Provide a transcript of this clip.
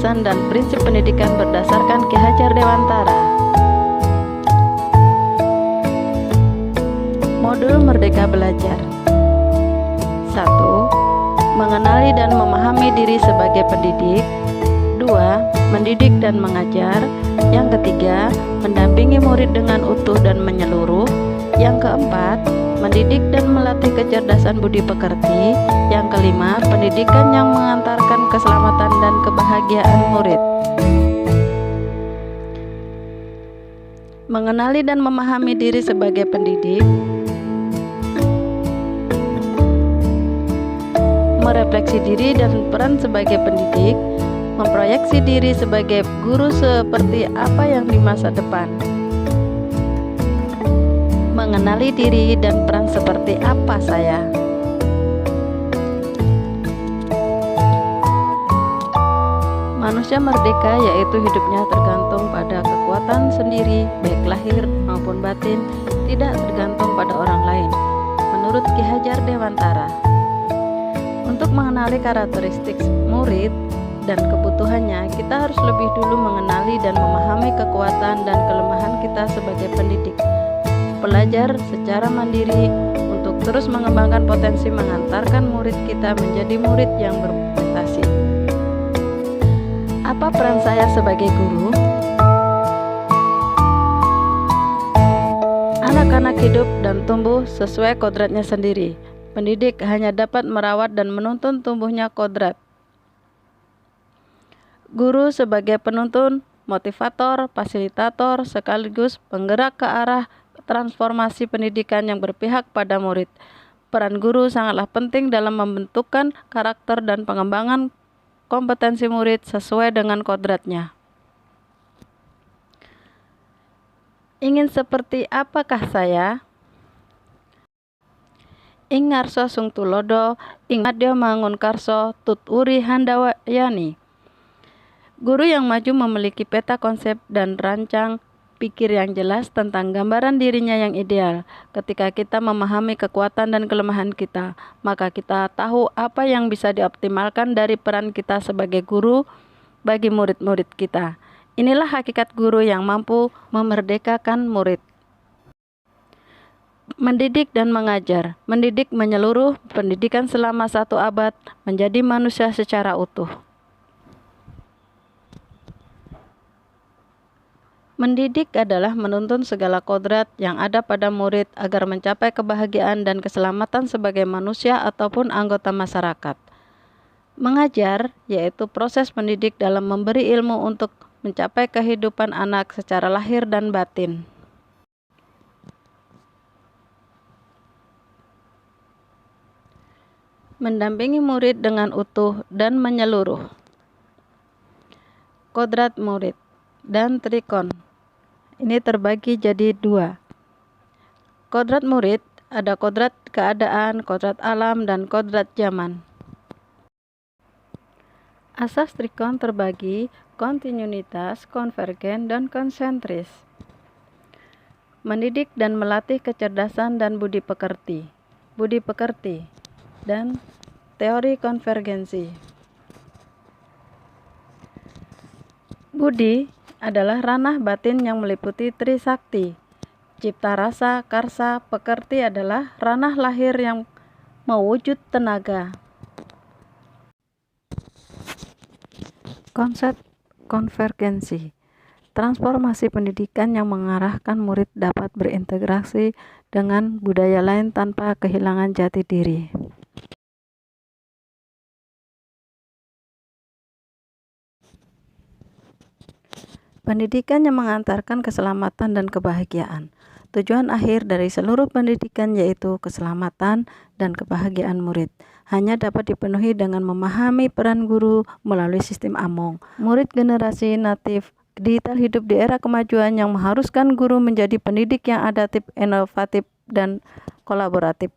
gagasan dan prinsip pendidikan berdasarkan Ki Hajar Dewantara. Modul Merdeka Belajar. 1. Mengenali dan memahami diri sebagai pendidik. 2. Mendidik dan mengajar. Yang ketiga, mendampingi murid dengan utuh dan menyeluruh. Yang keempat, mendidik dan melatih kecerdasan budi pekerti. Yang kelima, pendidikan yang mengantarkan keselamatan dan kebahagiaan murid. Mengenali dan memahami diri sebagai pendidik. Merefleksi diri dan peran sebagai pendidik. Memproyeksi diri sebagai guru seperti apa yang di masa depan. Mengenali diri dan peran seperti apa saya. Manusia merdeka yaitu hidupnya tergantung pada kekuatan sendiri, baik lahir maupun batin, tidak tergantung pada orang lain. Menurut Ki Hajar Dewantara. Untuk mengenali karakteristik murid dan kebutuhannya, kita harus lebih dulu mengenali dan memahami kekuatan dan kelemahan kita sebagai pendidik. Belajar secara mandiri untuk terus mengembangkan potensi mengantarkan murid kita menjadi murid yang berprestasi. Apa peran saya sebagai guru? Anak-anak hidup dan tumbuh sesuai kodratnya sendiri. Pendidik hanya dapat merawat dan menuntun tumbuhnya kodrat. Guru sebagai penuntun, motivator, fasilitator, sekaligus penggerak ke arah transformasi pendidikan yang berpihak pada murid. Peran guru sangatlah penting dalam membentukkan karakter dan pengembangan kompetensi murid sesuai dengan kodratnya. Ingin seperti apakah saya? Ing ngarso sung tulodo, ing madya mangun karso, tut uri handawayani. Guru yang maju memiliki peta konsep dan rancang pikir yang jelas tentang gambaran dirinya yang ideal. Ketika kita memahami kekuatan dan kelemahan kita, maka kita tahu apa yang bisa dioptimalkan dari peran kita sebagai guru bagi murid-murid kita. Inilah hakikat guru yang mampu memerdekakan murid. Mendidik dan mengajar. Mendidik menyeluruh, pendidikan selama 1 abad, menjadi manusia secara utuh. Mendidik adalah menuntun segala kodrat yang ada pada murid agar mencapai kebahagiaan dan keselamatan sebagai manusia ataupun anggota masyarakat. Mengajar yaitu proses mendidik dalam memberi ilmu untuk mencapai kehidupan anak secara lahir dan batin. Mendampingi murid dengan utuh dan menyeluruh. Kodrat murid dan trikon. Ini terbagi jadi 2. Kodrat murid ada kodrat keadaan, kodrat alam, dan kodrat zaman. Asas trikon terbagi kontinuitas, konvergen, dan konsentris. Mendidik dan melatih kecerdasan dan budi pekerti. Budi pekerti dan teori konvergensi. Budi adalah ranah batin yang meliputi Trisakti. Cipta rasa, karsa, pekerti adalah ranah lahir yang mewujud tenaga. Konsep konvergensi. Transformasi pendidikan yang mengarahkan murid dapat berintegrasi dengan budaya lain tanpa kehilangan jati diri. Pendidikan yang mengantarkan keselamatan dan kebahagiaan. Tujuan akhir dari seluruh pendidikan yaitu keselamatan dan kebahagiaan murid. Hanya dapat dipenuhi dengan memahami peran guru melalui sistem Among. Murid generasi natif digital hidup di era kemajuan yang mengharuskan guru menjadi pendidik yang adaptif, inovatif, dan kolaboratif.